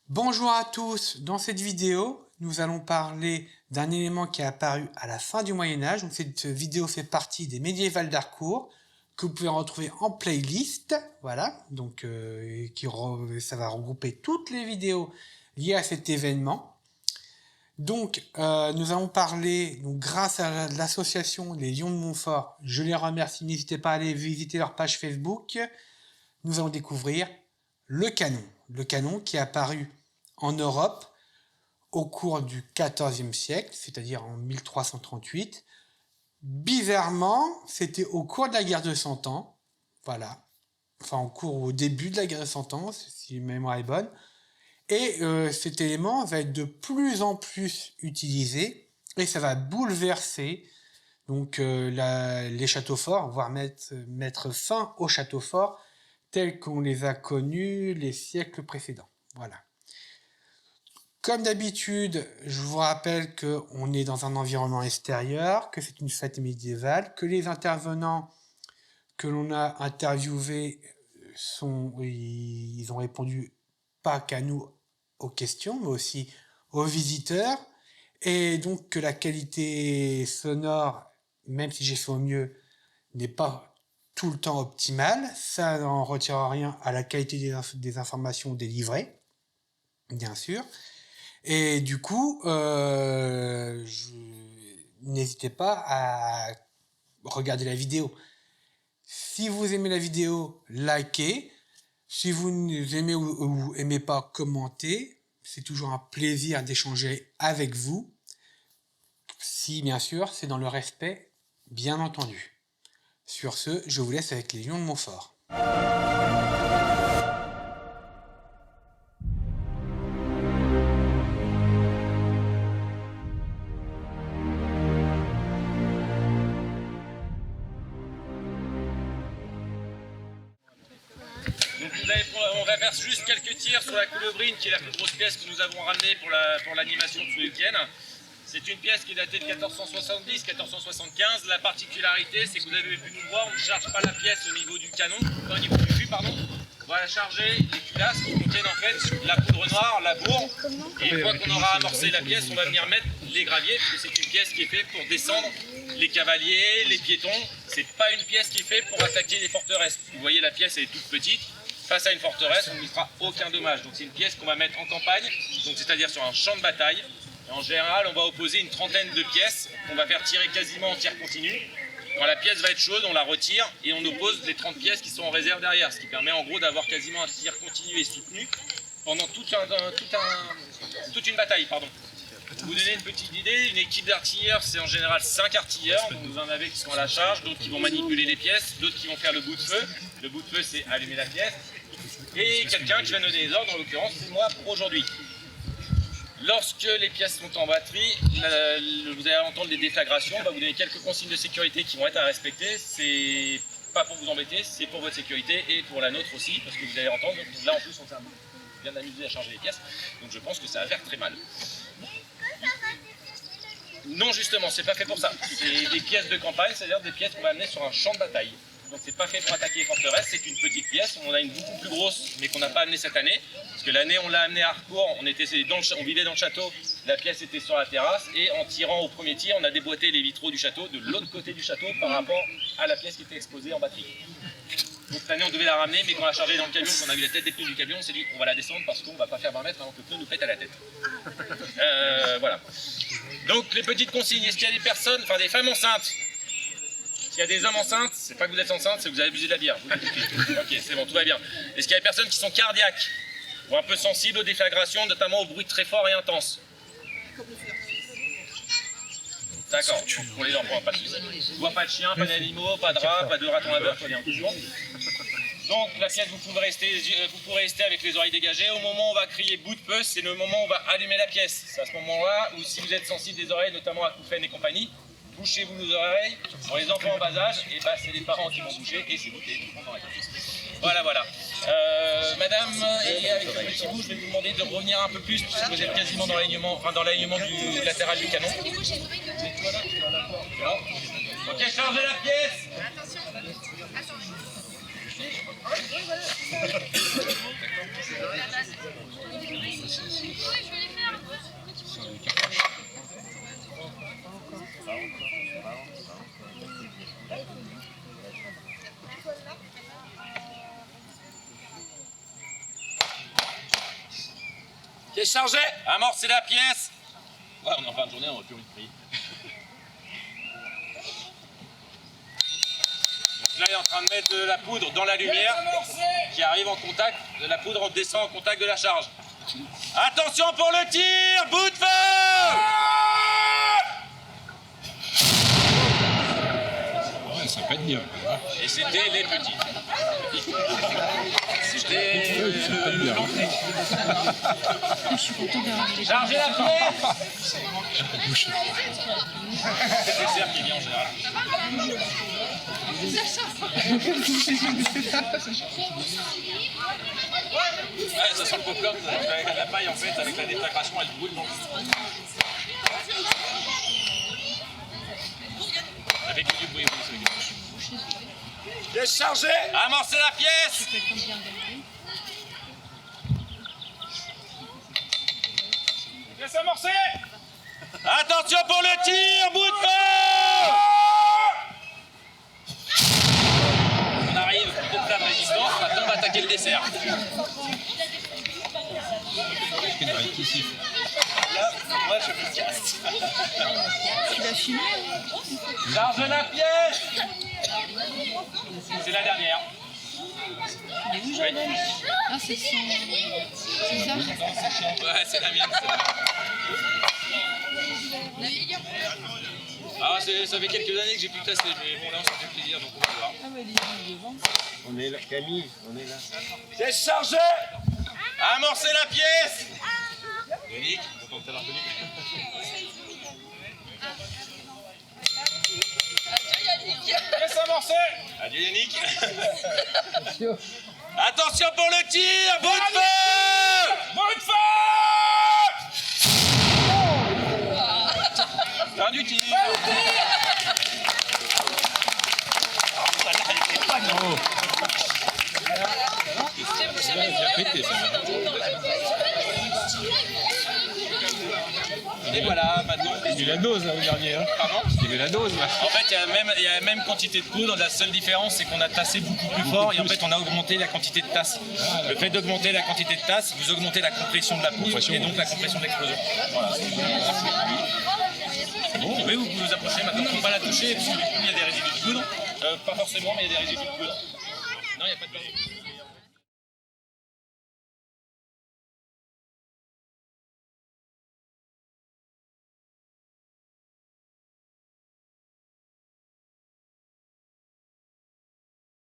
Bonjour à tous, dans cette vidéo, nous allons parler d'un élément qui est apparu à la fin du Moyen-Âge. Donc cette vidéo fait partie des médiévales d'Harcourt, que vous pouvez retrouver en playlist, voilà, donc ça va regrouper toutes les vidéos liées à cet événement. Donc nous allons parler, donc, grâce à l'association Les Lions de Montfort, je les remercie, n'hésitez pas à aller visiter leur page Facebook, nous allons découvrir le canon qui est apparu en Europe au cours du XIVe siècle, c'est-à-dire en 1338. Bizarrement, c'était au cours de la guerre de Cent Ans, voilà, enfin au début de la guerre de Cent Ans, si ma mémoire est bonne, et cet élément va être de plus en plus utilisé, et ça va bouleverser donc les châteaux forts, voire mettre fin aux châteaux forts tels qu'on les a connus les siècles précédents. Voilà. Comme d'habitude, je vous rappelle qu'on est dans un environnement extérieur, que c'est une fête médiévale, que les intervenants que l'on a interviewés ils ont répondu pas qu'à nous aux questions, mais aussi aux visiteurs, et donc que la qualité sonore, même si j'ai fait au mieux, n'est pas tout le temps optimale. Ça n'en retire rien à la qualité des informations délivrées, bien sûr. Et du coup, n'hésitez pas à regarder la vidéo. Si vous aimez la vidéo, likez. Si vous aimez ou aimez pas, commentez. C'est toujours un plaisir d'échanger avec vous. Si, bien sûr, c'est dans le respect, bien entendu. Sur ce, je vous laisse avec les Lions de Montfort. Donc on va faire juste quelques tirs sur la Coulevrine, qui est la plus grosse pièce que nous avons ramenée pour l'animation de ce week-end. C'est une pièce qui est datée de 1470-1475. La particularité, c'est que vous avez pu nous voir, on ne charge pas la pièce au niveau du canon, au niveau du fût, pardon. On va charger les culasses qui contiennent en fait la poudre noire, la bourre. Et une fois qu'on aura amorcé la pièce, on va venir mettre les graviers, parce que c'est une pièce qui est faite pour descendre les cavaliers, les piétons. C'est pas une pièce qui est faite pour attaquer les forteresses. Vous voyez, la pièce elle est toute petite. Face à une forteresse, on ne lui fera aucun dommage. Donc c'est une pièce qu'on va mettre en campagne, c'est-à-dire sur un champ de bataille. Et en général, on va opposer une trentaine de pièces qu'on va faire tirer quasiment en tir continu. Quand la pièce va être chaude, on la retire et on oppose les 30 pièces qui sont en réserve derrière, ce qui permet en gros d'avoir quasiment un tir continu et soutenu pendant toute une bataille. Pardon. Pour vous donner une petite idée, une équipe d'artilleurs, c'est en général 5 artilleurs. Donc vous en avez qui sont à la charge, d'autres qui vont manipuler les pièces, d'autres qui vont faire le bout de feu. Le bout de feu, c'est allumer la pièce. Et quelqu'un qui va donner les ordres, en l'occurrence, c'est moi pour aujourd'hui. Lorsque les pièces sont en batterie, vous allez entendre des déflagrations. On va vous donner quelques consignes de sécurité qui vont être à respecter. C'est pas pour vous embêter, c'est pour votre sécurité et pour la nôtre aussi, parce que vous allez entendre. Donc là, en plus, on s'est bien amusé à charger les pièces. Donc je pense que ça va faire très mal. Non, justement, c'est pas fait pour ça. C'est des pièces de campagne, c'est-à-dire des pièces qu'on va amener sur un champ de bataille. Donc c'est pas fait pour attaquer les forteresses, c'est une petite pièce. On en a une beaucoup plus grosse, mais qu'on n'a pas amenée cette année. Parce que l'année on l'a amenée à Harcourt, on vivait dans le château, la pièce était sur la terrasse, et en tirant au premier tir, on a déboîté les vitraux du château de l'autre côté du château par rapport à la pièce qui était exposée en batterie. Donc cette année on devait la ramener, mais quand on l'a chargée dans le camion, quand on a vu la tête des pneus du camion, on s'est dit on va la descendre parce qu'on va pas faire 20 mètres avant que le pneu nous pète à la tête. Voilà. Donc les petites consignes, est-ce qu'il y a des personnes, enfin des femmes enceintes? S'il y a des hommes enceintes, c'est pas que vous êtes enceinte, c'est que vous avez abusé de la bière. Ok, c'est bon, tout va bien. Est-ce qu'il y a des personnes qui sont cardiaques ou un peu sensibles aux déflagrations, notamment au bruit très fort et intense? D'accord, pour les enfants, pas de soucis. Je vois pas de chien, pas d'animaux, pas de rats, pas de ratons laveurs, pas bien. Donc la pièce, vous pourrez rester avec les oreilles dégagées. Au moment où on va crier bout de feu, c'est le moment où on va allumer la pièce. C'est à ce moment-là où si vous êtes sensible des oreilles, notamment à acouphènes et compagnie, bouchez-vous nos oreilles. Pour les enfants en bas âge, et bah, c'est les parents qui vont boucher et c'est vous qui allez tout prendre dans la pièce. Voilà, voilà. Madame, et avec le petit bout, je vais vous demander de revenir un peu plus, puisque vous êtes quasiment dans l'alignement du latéral du canon. Ok, chargez la pièce. Attention. Pièce chargée. Amorcez la pièce. Ouais, on est en fin de journée, on va plus envie de prier. Donc là, il est en train de mettre de la poudre dans la lumière qui arrive en contact. De la poudre descend en contact de la charge. Attention pour le tir. Bout de feu. Ouais, ça peut être bien. Et c'était les petits. C'était Ça peut être bien. Chargez la pièce. C'est le cerf qui vient en général. Ouais, ça sent le popcorn avec la paille en fait, avec la déflagration, elle brûle dans le... Ça fait que du bruit, oui, pièce chargée. Amorcez la pièce. Pièce amorcée. Attention pour le tir, bout de feu. On arrive au plat de résistance, maintenant on va attaquer le dessert. Ouais, je fais casse. Tu l'as filmé? Charge la pièce. C'est la dernière. Il est où, Jordan? Ah, c'est son... C'est ça? Ouais, c'est la mienne. Ah, ça fait quelques années que j'ai pu le tester, mais bon là on s'en fait plaisir, donc on va voir. Ah, bah, il est devant. On est là, Camille, on est là. Pièce chargée. Amorcez la pièce. Yannick, on entend tout à l'heure Yannick. Pièce amorcée. Adieu Yannick. Attention pour le tir. Bout de feu. Bout de feu. Fin du tir. Et voilà, maintenant. Il y a eu la dose là, au dernier. Hein. Pardon ? Il y avait la dose là. En fait, il y a la même quantité de poudre. La seule différence, c'est qu'on a tassé beaucoup plus fort et en fait, on a augmenté la quantité de tasse. Le fait d'augmenter la quantité de tasse, vous augmentez la compression de la poudre et donc la compression de l'explosion. Voilà. Bon, oui, vous pouvez vous approcher maintenant. Il ne faut pas la toucher parce que du coup, il y a des résidus de poudre. Pas forcément, mais il y a des résidus de poudre. Non, il n'y a pas de